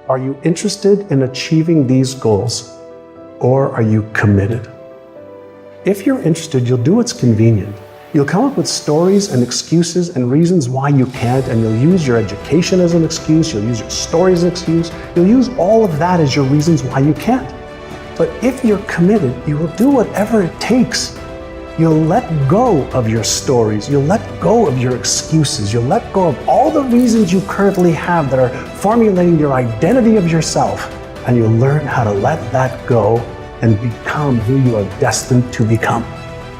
Are you interested in achieving these goals, or are you committed? If you're interested, you'll do what's convenient. You'll come up with stories and excuses and reasons why you can't, and you'll use your education as an excuse, you'll use your story as an excuse, you'll use all of that as your reasons why you can't. But if you're committed, you will do whatever it takes. You'll let go of your stories, you'll let go of your excuses, you'll let go of all the reasons you currently have that are formulating your identity of yourself, and you'll learn how to let that go and become who you are destined to become.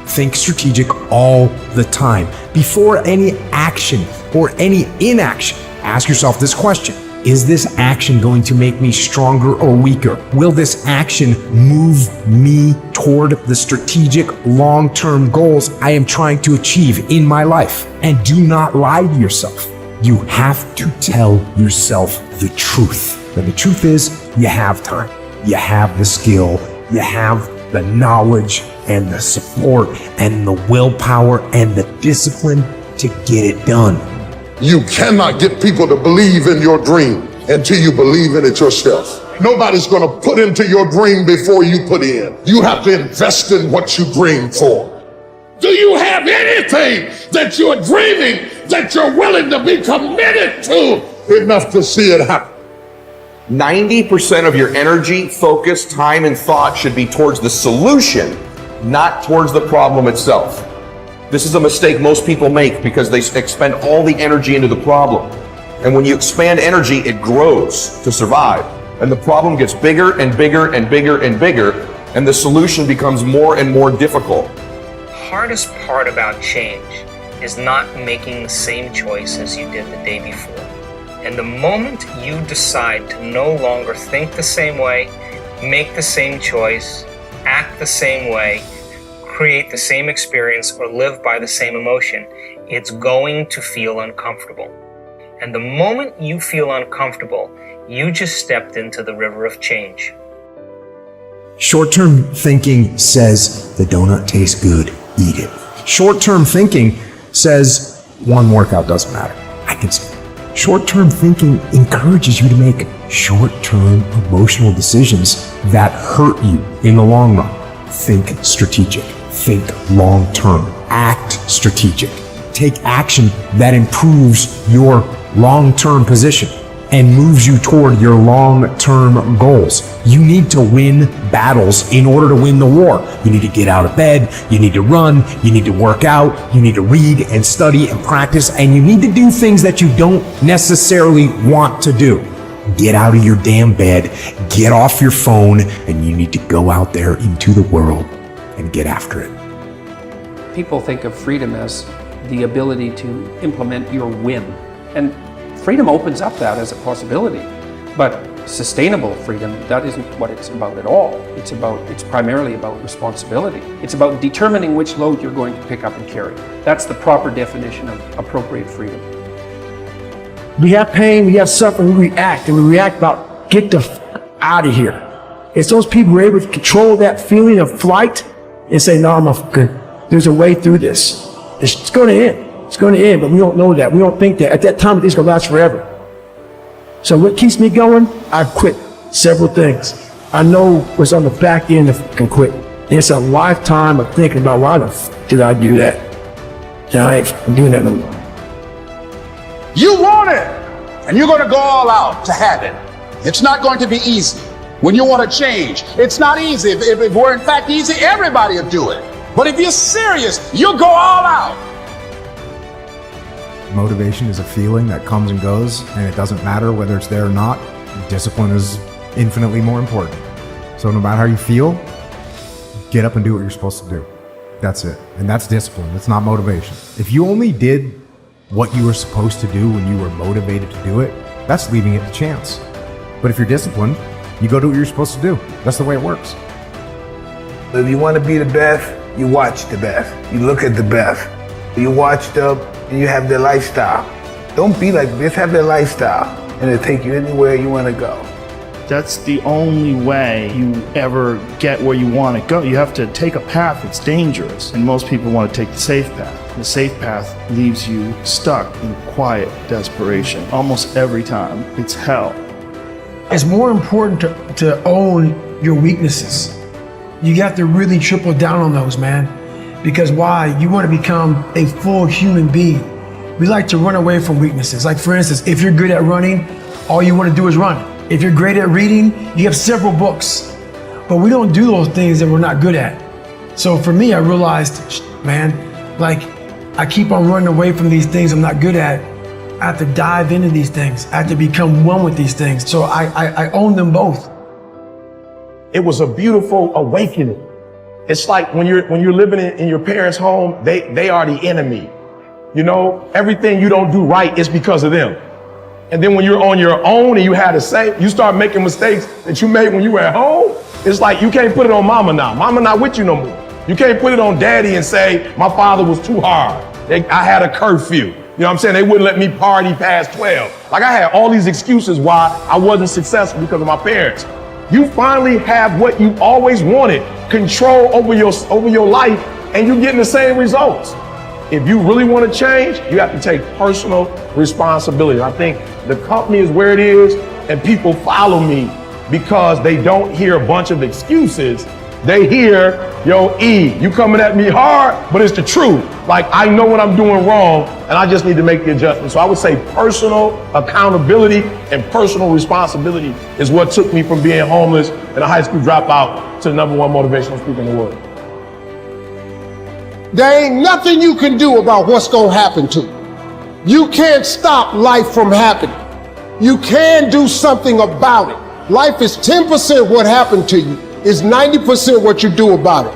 Think strategic all the time. Before any action or any inaction, ask yourself this question. Is this action going to make me stronger or weaker? Will this action move me toward the strategic long-term goals I am trying to achieve in my life? And do not lie to yourself. You have to tell yourself the truth. And the truth is, you have time. You have the skill. You have the knowledge and the support and the willpower and the discipline to get it done. You cannot get people to believe in your dream until you believe in it yourself. Nobody's going to put into your dream before you put in. You have to invest in what you dream for. Do you have anything that you're dreaming that you're willing to be committed to enough to see it happen? 90% of your energy, focus, time, and thought should be towards the solution, not towards the problem itself. This is a mistake most people make because they expend all the energy into the problem. And when you expand energy, it grows to survive. And the problem gets bigger and bigger and bigger and bigger, and the solution becomes more and more difficult. The hardest part about change is not making the same choice as you did the day before. And the moment you decide to no longer think the same way, make the same choice, act the same way, create the same experience, or live by the same emotion, it's going to feel uncomfortable. And the moment you feel uncomfortable, you just stepped into the river of change. Short-term thinking says the donut tastes good, eat it. Short-term thinking says one workout doesn't matter. I can see. Short-term thinking encourages you to make short-term emotional decisions that hurt you in the long run. Think strategic. Think long-term. Act strategic. Take action that improves your long-term position and moves you toward your long-term goals. You need to win battles in order to win the war. You need to get out of bed, you need to run, you need to work out, you need to read and study and practice, and you need to do things that you don't necessarily want to do. Get out of your damn bed, get off your phone, and you need to go out there into the world and get after it. People think of freedom as the ability to implement your whim. And freedom opens up that as a possibility. But sustainable freedom, that isn't what it's about at all. It's primarily about responsibility. It's about determining which load you're going to pick up and carry. That's the proper definition of appropriate freedom. We have pain, we have suffering, we react, and we react about get the out of here. It's those people who are able to control that feeling of flight and say, no, there's a way through this. It's going to end. It's going to end, but we don't know that. We don't think that. At that time, it's going to last forever. So what keeps me going? I've quit several things. I know what's on the back end if I can quit. And it's a lifetime of thinking about why the f did I do that? And I ain't doing that no more. You want it, and you're going to go all out to have it. It's not going to be easy. When you want to change, it's not easy. If it were in fact easy, everybody would do it. But if you're serious, you'll go all out. Motivation is a feeling that comes and goes, and it doesn't matter whether it's there or not. Discipline is infinitely more important. So no matter how you feel, get up and do what you're supposed to do. That's it. And that's discipline. It's not motivation. If you only did what you were supposed to do when you were motivated to do it, that's leaving it to chance. But if you're disciplined, you go do what you're supposed to do. That's the way it works. If you want to be the best, you watch the best. You look at the best. You watch them and you have their lifestyle. Don't be like this, have their lifestyle, and it'll take you anywhere you want to go. That's the only way you ever get where you want to go. You have to take a path that's dangerous, and most people want to take the safe path. The safe path leaves you stuck in quiet desperation. Almost every time, it's hell. It's more important to own your weaknesses. You got to really triple down on those, man. Because why? You want to become a full human being. We like to run away from weaknesses. Like for instance, if you're good at running, all you want to do is run. If you're great at reading, you have several books. But we don't do those things that we're not good at. So for me, I realized, man, like I keep on running away from these things I'm not good at. I have to dive into these things. I have to become one with these things. So I own them both. It was a beautiful awakening. It's like when you're living in your parents' home, they are the enemy. You know, everything you don't do right is because of them. And then when you're on your own and you had to say, you start making mistakes that you made when you were at home, it's like you can't put it on mama now. Mama not with you no more. You can't put it on daddy and say, my father was too hard. I had a curfew. You know what I'm saying? They wouldn't let me party past 12. Like I had all these excuses why I wasn't successful because of my parents. You finally have what you always wanted, control over your life, and you're getting the same results. If you really want to change, you have to take personal responsibility. I think the company is where it is, and people follow me because they don't hear a bunch of excuses. They hear, yo, E, you coming at me hard, but it's the truth. Like, I know what I'm doing wrong, and I just need to make the adjustment. So I would say personal accountability and personal responsibility is what took me from being homeless and a high school dropout to the #1 motivational speaker in the world. There ain't nothing you can do about what's gonna happen to you. You can't stop life from happening. You can do something about it. Life is 10% what happened to you. It's 90% what you do about it.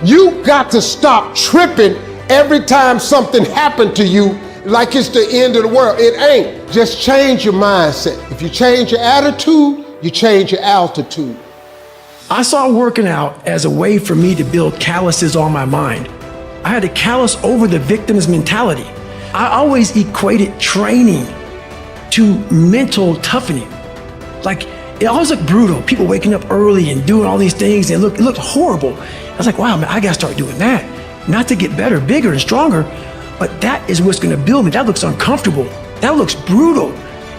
You got to stop tripping every time something happened to you like it's the end of the world. It ain't. Just change your mindset. If you change your attitude, you change your altitude. I saw working out as a way for me to build calluses on my mind. I had to callous over the victim's mentality. I always equated training to mental toughening. Like, it always looked brutal. People waking up early and doing all these things, and it looked horrible. I was like, wow, man, I gotta start doing that. Not to get better, bigger, and stronger, but that is what's gonna build me. That looks uncomfortable. That looks brutal.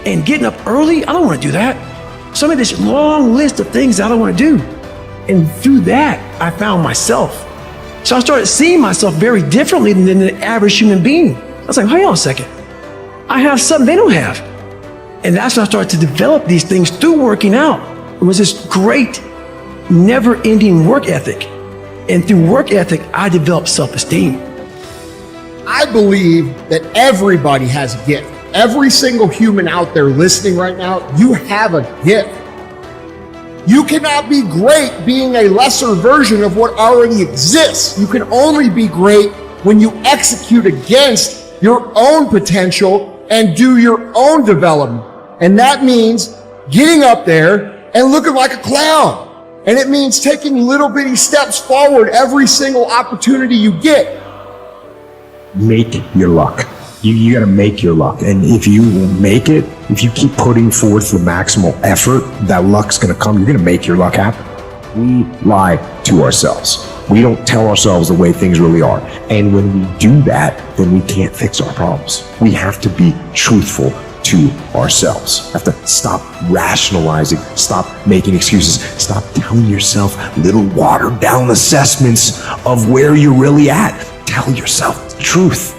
And getting up early, I don't wanna do that. So I made this long list of things I don't wanna do. And through that, I found myself. So I started seeing myself very differently than the average human being. I was like, hold on a second. I have something they don't have. And that's when I started to develop these things through working out. It was this great, never-ending work ethic. And through work ethic, I developed self-esteem. I believe that everybody has a gift. Every single human out there listening right now, you have a gift. You cannot be great being a lesser version of what already exists. You can only be great when you execute against your own potential and do your own development. And that means getting up there and looking like a clown. And it means taking little bitty steps forward every single opportunity you get. Make your luck. You gotta make your luck. And if you make it, if you keep putting forth the maximal effort, that luck's gonna come. You're gonna make your luck happen. We lie to ourselves. We don't tell ourselves the way things really are. And when we do that, then we can't fix our problems. We have to be truthful to ourselves. We have to stop rationalizing, stop making excuses, stop telling yourself little watered down assessments of where you're really at. Tell yourself the truth.